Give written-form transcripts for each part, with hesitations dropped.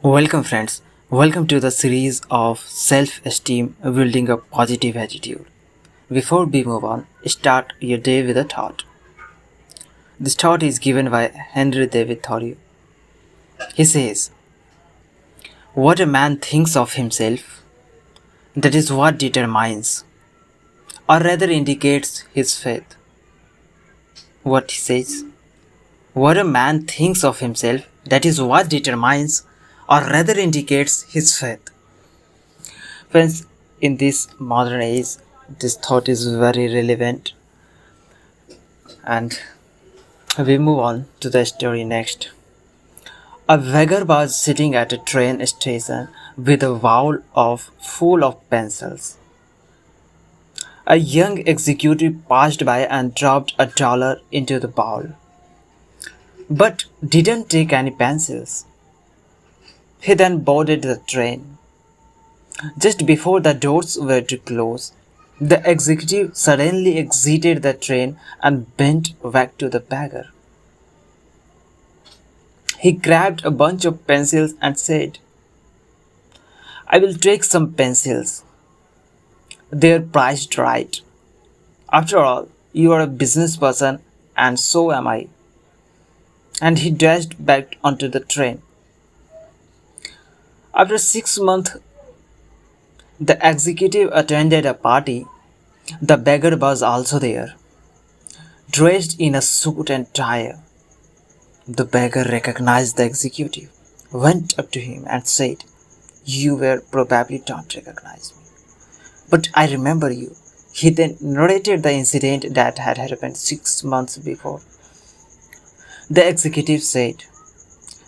Welcome, friends. Welcome to the series of self esteem building a positive attitude. Before we move on, start your day with a thought. This thought is given by Henry David Thoreau. He says, what a man thinks of himself, that is what determines, or rather indicates his faith. What he says, what a man thinks of himself, that is what determines, or rather indicates his faith. Friends, in this modern age, this thought is very relevant, and we move on to the story next. A beggar was sitting at a train station with a bowl full of pencils. A young executive passed by and dropped $1 into the bowl, but didn't take any pencils. He then boarded the train. Just before the doors were to close, the executive suddenly exited the train and bent back to the beggar. He grabbed a bunch of pencils and said, I will take some pencils. They're priced right. After all, you are a business person and so am I. And he dashed back onto the train. After 6 months, the executive attended a party. The beggar was also there, dressed in a suit and tie. The beggar recognized the executive, went up to him and said, you were probably don't recognize me, but I remember you. He then narrated the incident that had happened 6 months before. The executive said,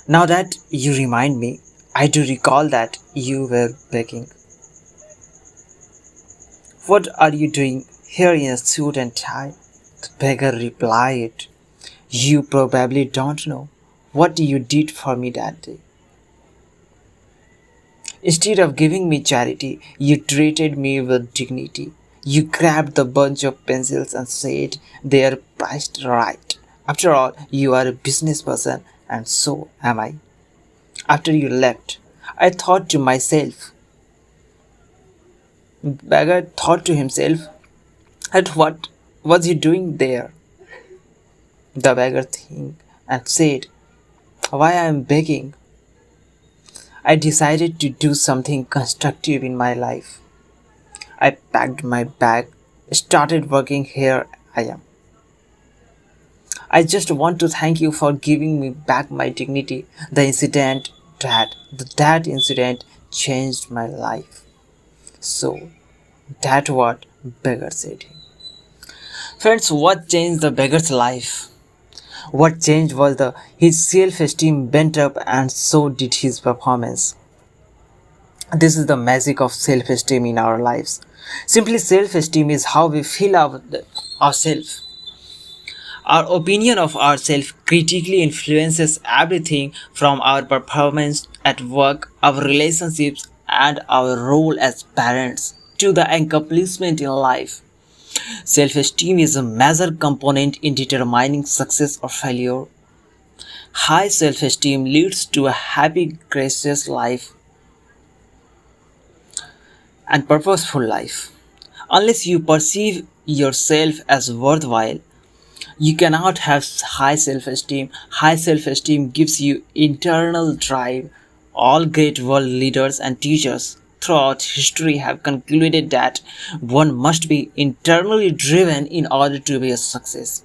now that you remind me, I do recall that you were begging. What are you doing here in a suit and tie? The beggar replied, you probably don't know what you did for me that day. Instead of giving me charity, you treated me with dignity. You grabbed the bunch of pencils and said they are priced right. After all, you are a business person and so am I. After you left, I thought to myself, beggar thought to himself, at what was he doing there? The beggar think and said, why I am begging? I decided to do something constructive in my life. I packed my bag, started working. Here I am. I just want to thank you for giving me back my dignity. That incident changed my life. So, that's what beggar said. Friends, what changed the beggar's life? What changed was his self-esteem went up and so did his performance. This is the magic of self-esteem in our lives. Simply, self-esteem is how we feel ourselves. Our opinion of ourselves critically influences everything from our performance at work, our relationships, and our role as parents to the accomplishment in life. Self-esteem is a major component in determining success or failure. High self-esteem leads to a happy, gracious life and purposeful life. Unless you perceive yourself as worthwhile, you cannot have high self-esteem. High self-esteem gives you internal drive. All great world leaders and teachers throughout history have concluded that one must be internally driven in order to be a success.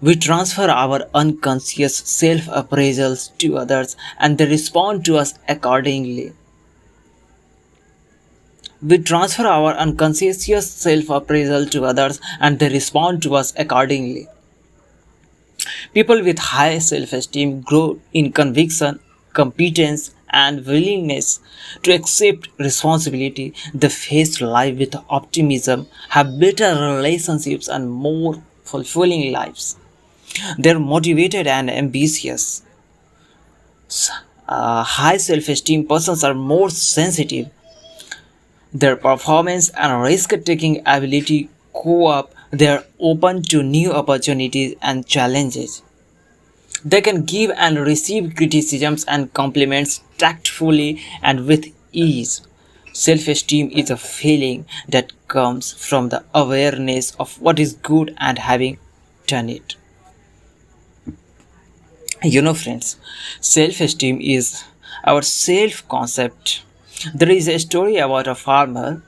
We transfer our unconscious self-appraisals to others and they respond to us accordingly. We transfer our unconscious self-appraisal to others and they respond to us accordingly. People with high self-esteem grow in conviction, competence, and willingness to accept responsibility. They face life with optimism, have better relationships, and more fulfilling lives. They're motivated and ambitious. High self-esteem persons are more sensitive. Their performance and risk-taking ability go up. They are open to new opportunities and challenges. They can give and receive criticisms and compliments tactfully and with ease. Self esteem is a feeling that comes from the awareness of what is good and having done it. Friends, self esteem is our self concept. There is a story about a farmer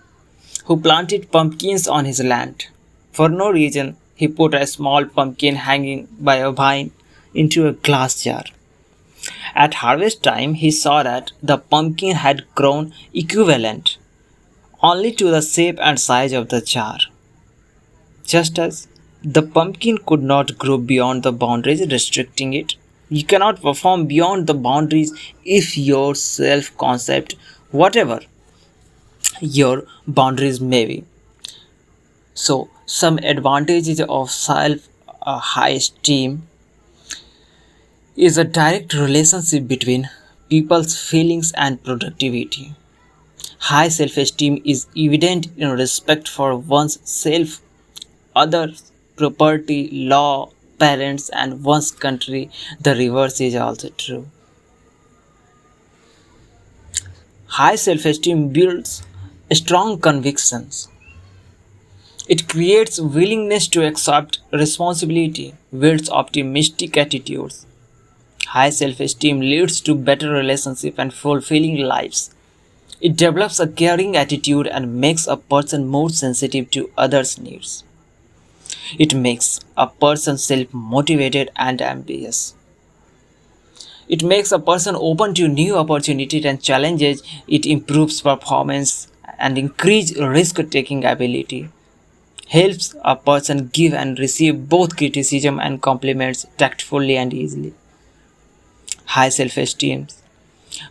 who planted pumpkins on his land. For no reason, he put a small pumpkin hanging by a vine into a glass jar. At harvest time, he saw that the pumpkin had grown equivalent only to the shape and size of the jar. Just as the pumpkin could not grow beyond the boundaries restricting it, you cannot perform beyond the boundaries if your self concept, whatever your boundaries may be. So, some advantages of self high esteem is a direct relationship between people's feelings and productivity. High self esteem is evident in respect for one's self, others, property, law, parents, and one's country. The reverse is also true. High self esteem builds strong convictions. It creates willingness to accept responsibility, builds optimistic attitudes. High self esteem leads to better relationships and fulfilling lives. It develops a caring attitude and makes a person more sensitive to others' needs. It makes a person self motivated and ambitious. It makes a person open to new opportunities and challenges. It improves performance and increase risk taking ability. Helps a person give and receive both criticism and compliments tactfully and easily. High self esteem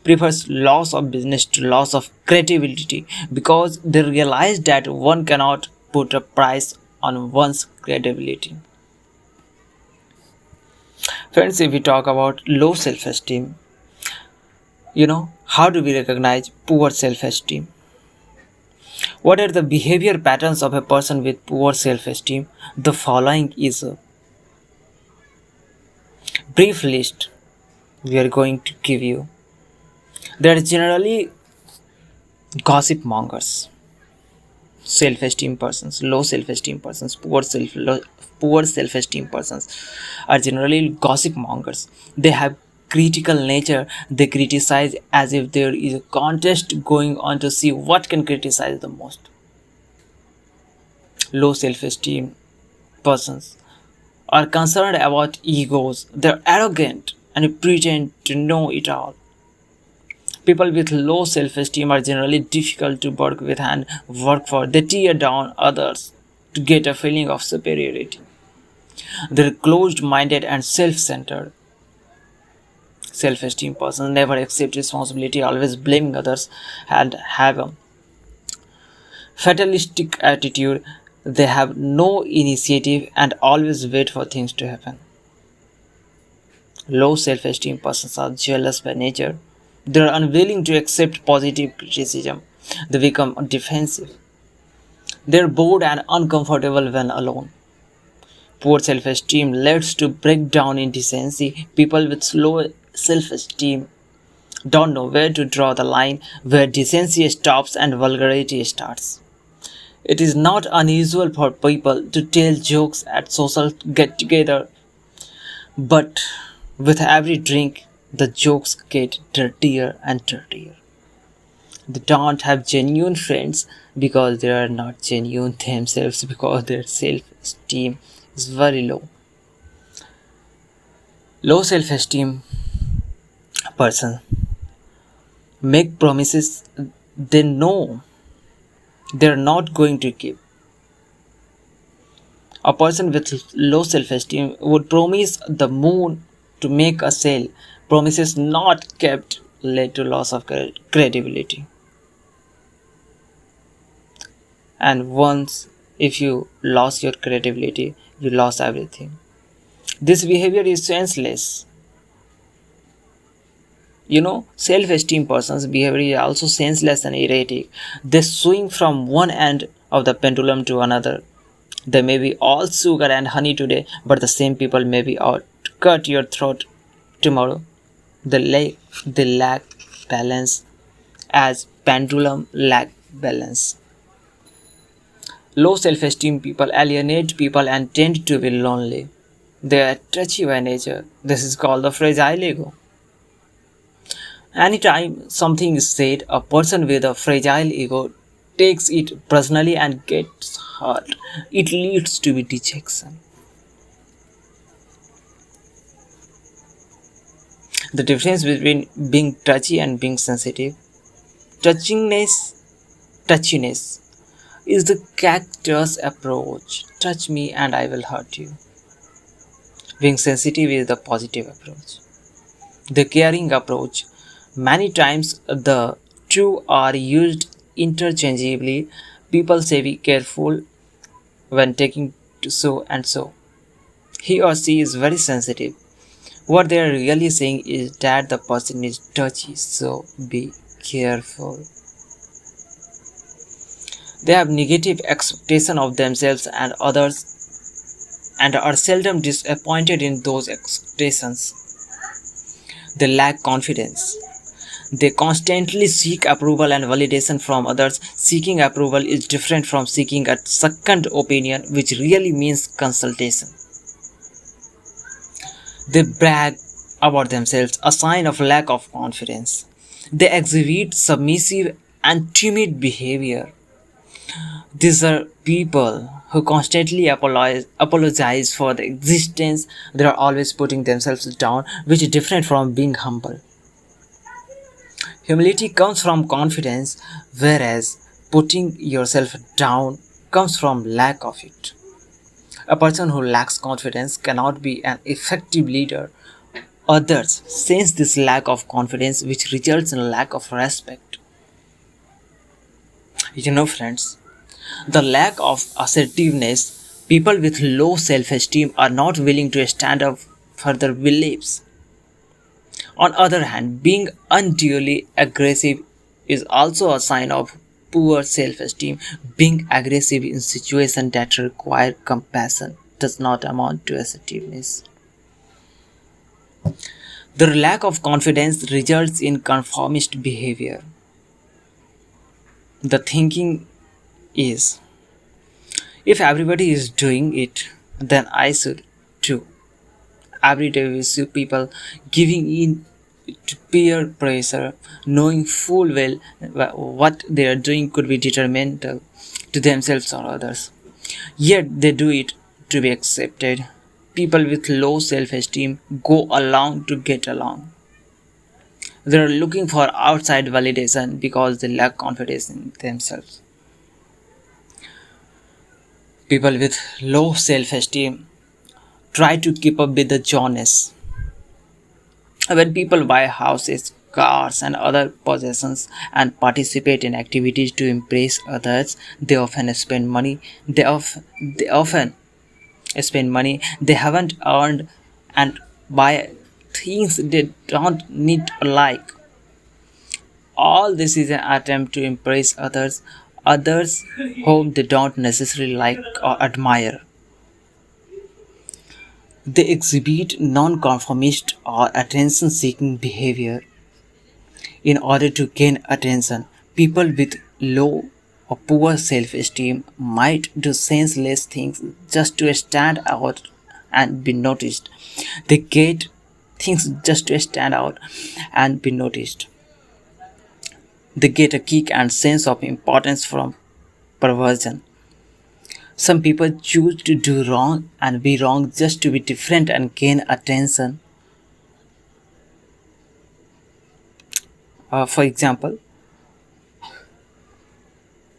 prefers loss of business to loss of credibility because they realize that one cannot put a price on one's credibility. Friends, if we talk about low self esteem, how do we recognize poor self esteem? What are the behavior patterns of a person with poor self esteem? The following is a brief list we are going to give you. They are generally gossip mongers, self-esteem persons, low self-esteem persons, poor self-esteem persons are generally gossip mongers. They have critical nature. They criticize as if there is a contest going on to see what can criticize the most. Low self-esteem persons are concerned about egos. They're arrogant and pretend to know it all. People with low self-esteem are generally difficult to work with and work for. They tear down others to get a feeling of superiority. They're closed-minded and self-centered. Self-esteem persons never accept responsibility, always blaming others, and have a fatalistic attitude. They have no initiative and always wait for things to happen. Low self-esteem persons are jealous by nature. They are unwilling to accept positive criticism. They become defensive. They are bored and uncomfortable when alone. Poor self-esteem leads to breakdown in decency. People with low self-esteem don't know where to draw the line where decency stops and vulgarity starts. It is not unusual for people to tell jokes at social get-together, but with every drink, the jokes get dirtier and dirtier. They don't have genuine friends because they are not genuine themselves because their self-esteem is very low. Low self-esteem person make promises they know they're not going to keep. A person with low self-esteem would promise the moon to make a sale. Promises not kept lead to loss of credibility. And once if you lost your credibility, you lost everything. This behavior is senseless. Self-esteem person's behavior is also senseless and erratic. They swing from one end of the pendulum to another. They may be all sugar and honey today, but the same people may be out to cut your throat tomorrow. They lack balance as pendulum lack balance. Low self-esteem people alienate people and tend to be lonely. They are touchy by nature. This is called the fragile ego. Anytime something is said, a person with a fragile ego takes it personally and gets hurt. It leads to rejection. The difference between being touchy and being sensitive. Touchiness is the cactus approach. Touch me and I will hurt you. Being sensitive is the positive approach. The caring approach. Many times the two are used interchangeably. People say be careful when taking to so and so. He or she is very sensitive. What they are really saying is that the person is touchy, so be careful. They have negative expectation of themselves and others and are seldom disappointed in those expectations. They lack confidence. They constantly seek approval and validation from others. Seeking approval is different from seeking a second opinion, which really means consultation. They brag about themselves, a sign of lack of confidence. They exhibit submissive and timid behavior. These are people who constantly apologize for the existence. They are always putting themselves down, which is different from being humble. Humility comes from confidence, whereas putting yourself down comes from lack of it. A person who lacks confidence cannot be an effective leader. Others sense this lack of confidence, which results in lack of respect. Friends, the lack of assertiveness, people with low self esteem are not willing to stand up for their beliefs. On other hand, being unduly aggressive is also a sign of poor self-esteem. Being aggressive in situations that require compassion does not amount to assertiveness. The lack of confidence results in conformist behavior. The thinking is, if everybody is doing it, then I should too. Every day we see people giving in to peer pressure, knowing full well what they are doing could be detrimental to themselves or others. Yet they do it to be accepted. People with low self-esteem go along to get along. They are looking for outside validation because they lack confidence in themselves. People with low self-esteem try to keep up with the Jonas. When people buy houses, cars, and other possessions and participate in activities to impress others, they often spend money. They often spend money they haven't earned and buy things they don't need or like. All this is an attempt to impress others whom they don't necessarily like or admire. They exhibit non-conformist or attention-seeking behavior in order to gain attention. People with low or poor self-esteem might do senseless things just to stand out and be noticed. They get things just to stand out and be noticed. They get a kick and sense of importance from perversion. Some people choose to do wrong and be wrong just to be different and gain attention. For example,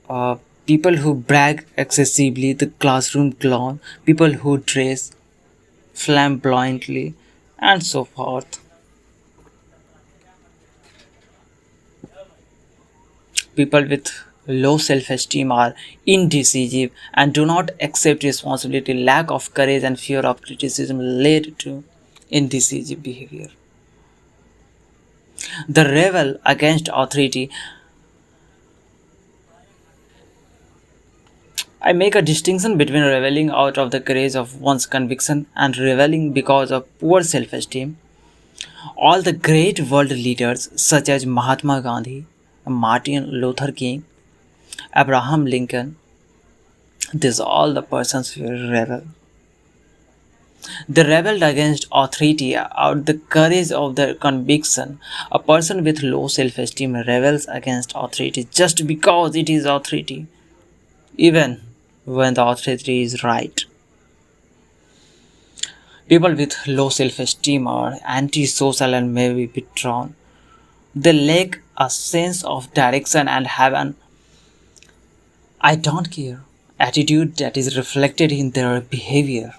uh, people who brag excessively, the classroom clown, people who dress flamboyantly, and so forth. People with low self-esteem are indecisive and do not accept responsibility. Lack of courage and fear of criticism lead to indecisive behavior. The rebel against authority. I make a distinction between rebelling out of the courage of one's conviction and rebelling because of poor self-esteem. All the great world leaders such as Mahatma Gandhi, Martin Luther King, Abraham Lincoln, these all the persons were rebel. They rebelled against authority out the courage of their conviction. A person with low self-esteem rebels against authority just because it is authority, even when the authority is right. People with low self-esteem are antisocial and may be withdrawn. They lack a sense of direction and have an I don't care attitude that is reflected in their behavior.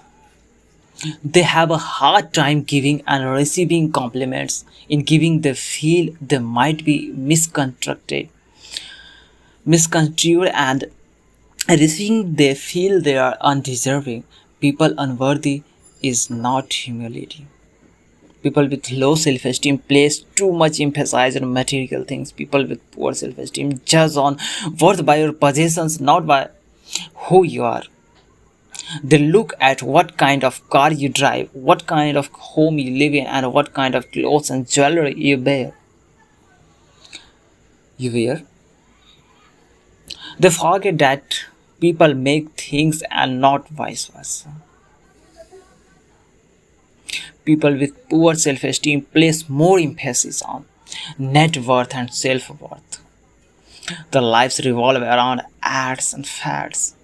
They have a hard time giving and receiving compliments. In giving, they feel they might be misconstrued, and receiving, they feel they are undeserving. People unworthy is not humility. People with low self-esteem place too much emphasis on material things. People with poor self-esteem judge on worth by your possessions, not by who you are. They look at what kind of car you drive, what kind of home you live in, and what kind of clothes and jewelry you wear. You wear. They forget that people make things and not vice versa. People with poor self-esteem place more emphasis on net worth and self-worth. Their lives revolve around ads and fads,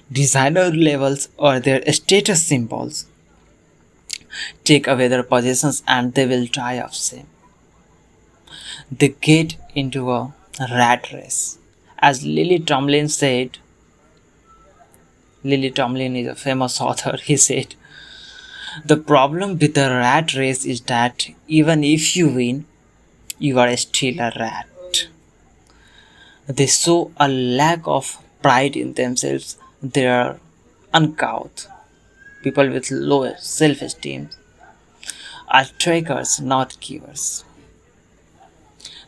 designer levels, or their status symbols. Take away their possessions and they will die of shame. They get into a rat race. As Lily Tomlin is a famous author, he said, the problem with the rat race is that even if you win, you are still a rat. They show a lack of pride in themselves. They are uncouth. People with low self esteem are takers, not givers.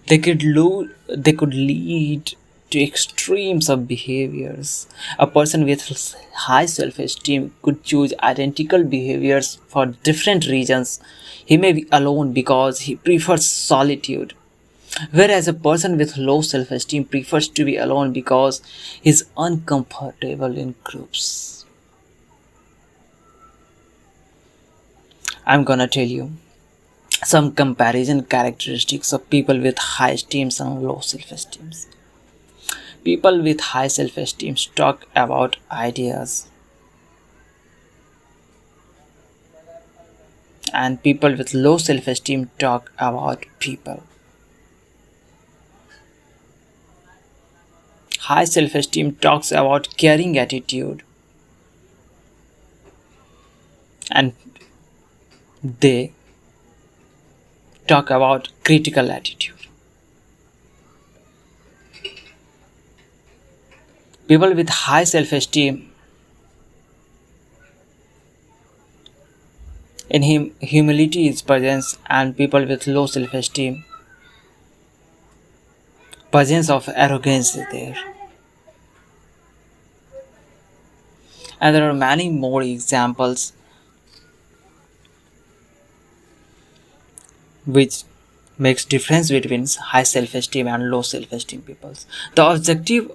They could lead to extremes of behaviors. A person with high self esteem could choose identical behaviors for different reasons. He may be alone because he prefers solitude, whereas a person with low self esteem prefers to be alone because he is uncomfortable in groups. I'm gonna tell you some comparison characteristics of people with high esteem and low self esteem. People with high self esteem talk about ideas, and people with low self esteem talk about people. High self esteem talks about caring attitude, and they talk about critical attitude. People with high self esteem in him humility is presence, and people with low self esteem presence of arrogance is there. And there are many more examples which makes difference between high self-esteem and low self-esteem peoples. The objective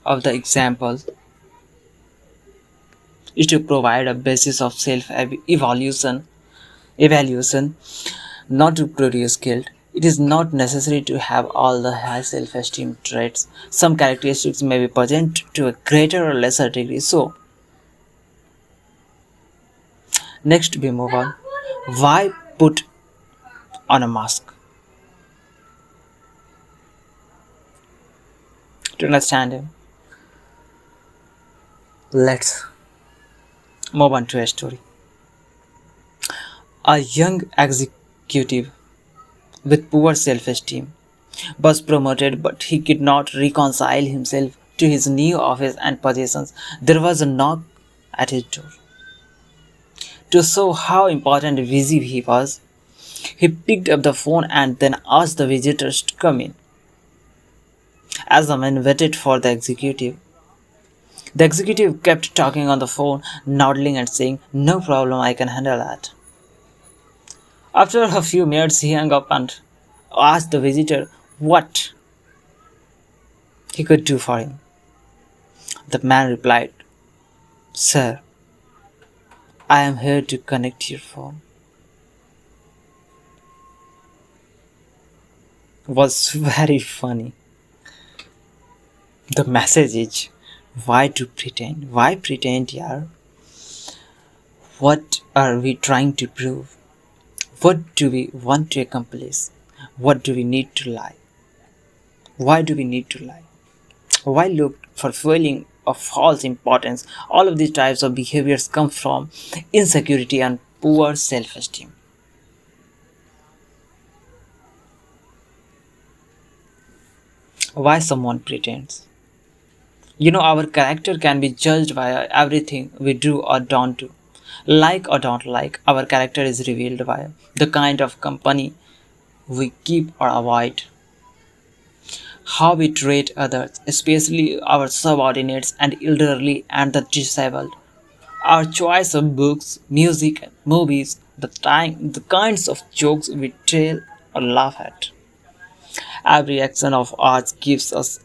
of the example is to provide a basis of evaluation, not to produce guilt. It is not necessary to have all the high self-esteem traits. Some characteristics may be present to a greater or lesser degree. So next we move on. Why put on a mask? To understand him, let's move on to a story. A young executive with poor self-esteem was promoted, but he could not reconcile himself to his new office and positions. There was a knock at his door. To show how important and busy he was, he picked up the phone and then asked the visitors to come in. As the man waited for the executive kept talking on the phone, nodding and saying, "No problem, I can handle that." After a few minutes, he hung up and asked the visitor what he could do for him. The man replied, "Sir, I am here to connect your phone." Was very funny. The message is, why to pretend? Why pretend, yaar? What are we trying to prove? What do we want to accomplish? What do we need to lie? Why do we need to lie? Why look for feeling of false importance? All of these types of behaviors come from insecurity and poor self-esteem. Why someone pretends? Our character can be judged by everything we do or don't do. Like or don't like, our character is revealed by the kind of company we keep or avoid, how we treat others, especially our subordinates and elderly and the disabled, our choice of books, music, movies, the kinds of jokes we tell or laugh at. Every action of ours gives us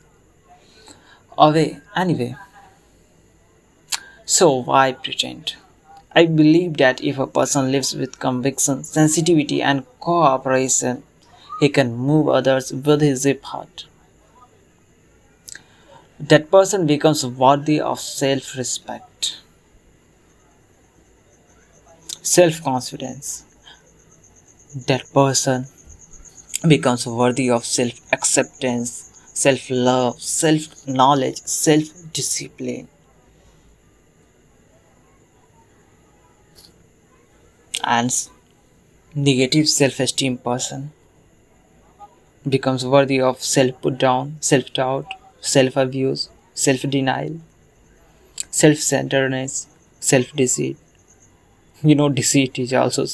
away anyway. So why pretend? I believe that if a person lives with conviction, sensitivity, and cooperation, he can move others with his zip heart. That person becomes worthy of self respect, self confidence. That person becomes worthy of self acceptance, self love, self knowledge, self discipline. And negative self esteem person becomes worthy of self put down, self doubt, self abuse, self denial, self centeredness, self deceit. Deceit is also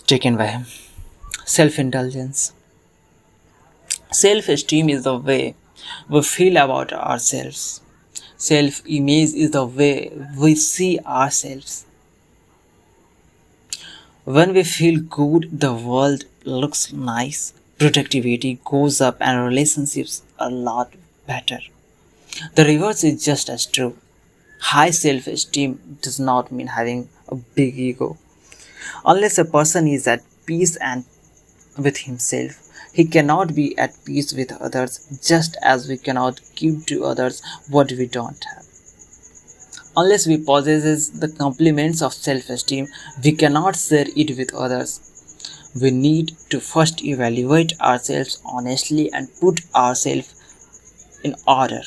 taken by him. Self indulgence. Self esteem is the way we feel about ourselves. Self image is the way we see ourselves. When we feel good, the world looks nice, productivity goes up, and relationships are a lot better. The reverse is just as true. High self esteem does not mean having a big ego. Unless a person is at peace and with himself, he cannot be at peace with others, just as we cannot give to others what we don't have. Unless we possess the complements of self-esteem, we cannot share it with others. We need to first evaluate ourselves honestly and put ourselves in order.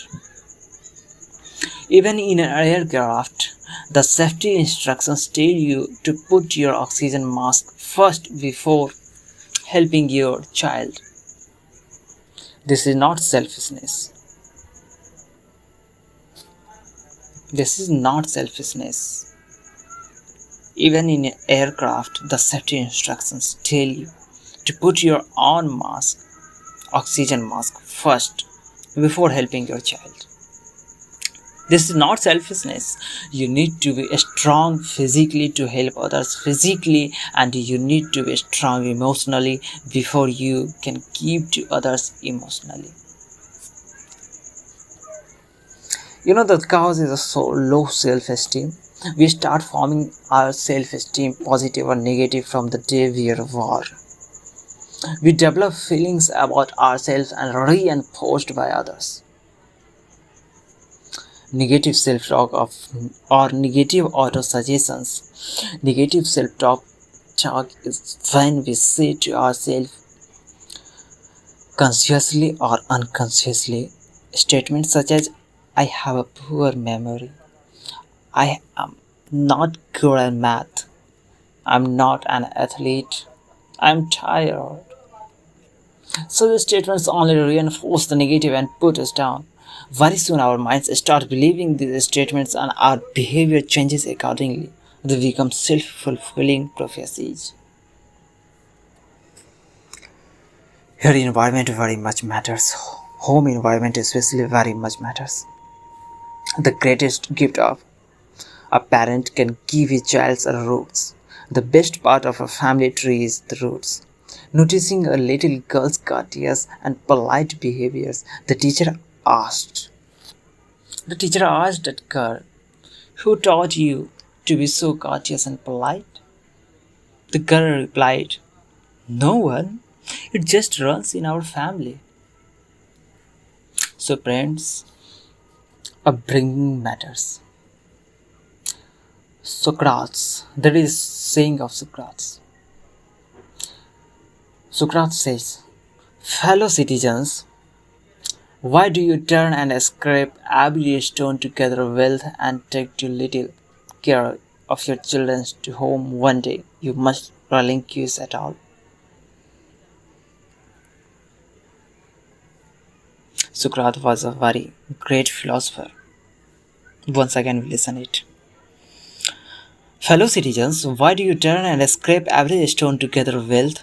Even in an aircraft, the safety instructions tell you to put your oxygen mask first before helping your child. This is not selfishness. This is not selfishness. Even in an aircraft, the safety instructions tell you to put your own mask, oxygen mask, first before helping your child. This is not selfishness. You need to be strong physically to help others physically, and you need to be strong emotionally before you can give to others emotionally. The cause is a so low self-esteem. We start forming our self-esteem positive or negative from the day we are born. We develop feelings about ourselves and reinforced by others. Negative self-talk of or negative auto-suggestions. Negative self-talk is when we say to ourselves consciously or unconsciously statements such as I have a poor memory, I am not good at math, I'm not an athlete, I'm tired. So the statements only reinforce the negative and put us down. Very soon our minds start believing these statements and our behavior changes accordingly. They become self-fulfilling prophecies. Your environment very much matters. Home environment especially very much matters. The greatest gift of a parent can give his child are roots. The best part of a family tree is the roots. Noticing a little girl's courteous and polite behaviors, asked. The teacher asked that girl, "Who taught you to be so courteous and polite?" The girl replied, "No one. It just runs in our family." So, friends, upbringing matters. Socrates, there is saying of Socrates. Socrates says, "Fellow citizens, why do you turn and scrape every stone to gather wealth and take too little care of your children to whom one day you must relinquish at all?" Socrates was a very great philosopher. Once again, we listen it. "Fellow citizens, why do you turn and scrape every stone to gather wealth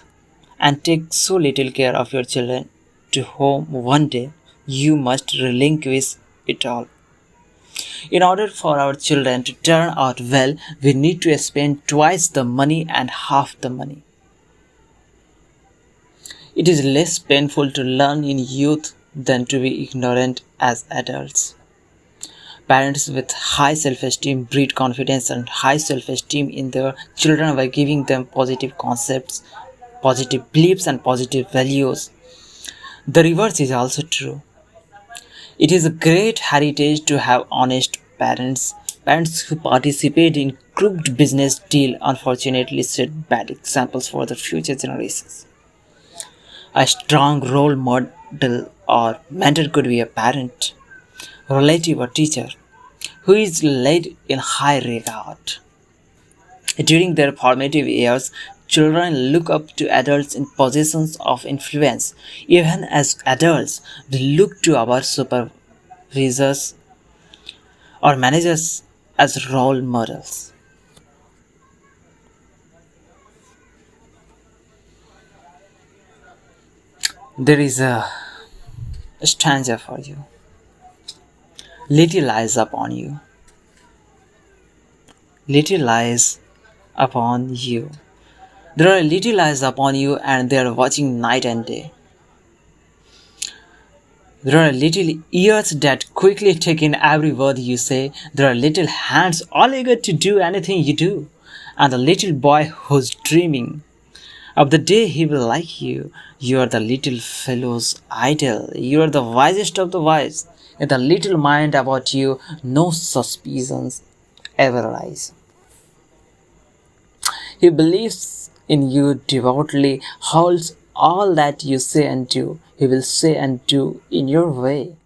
and take so little care of your children to whom one day you must relinquish it all?" In order for our children to turn out well, we need to spend twice the money and half the money. It is less painful to learn in youth than to be ignorant as adults. Parents with high self-esteem breed confidence and high self-esteem in their children by giving them positive concepts, positive beliefs, and positive values. The reverse is also true. It is a great heritage to have honest parents. Parents who participate in crooked business deal unfortunately set bad examples for the future generations. A strong role model or mentor could be a parent, relative, or teacher who is laid in high regard. During their formative years, children look up to adults in positions of influence. Even as adults, they look to our supervisors or managers as role models. There is a stanza for you. Little lies upon you. Little lies upon you. There are little eyes upon you, and they are watching night and day. There are little ears that quickly take in every word you say. There are little hands all eager to do anything you do. And the little boy who's dreaming of the day he will like you. You are the little fellow's idol. You are the wisest of the wise. In the little mind about you, no suspicions ever rise. He believes in you devoutly, holds all that you say and do. He will say and do in your way.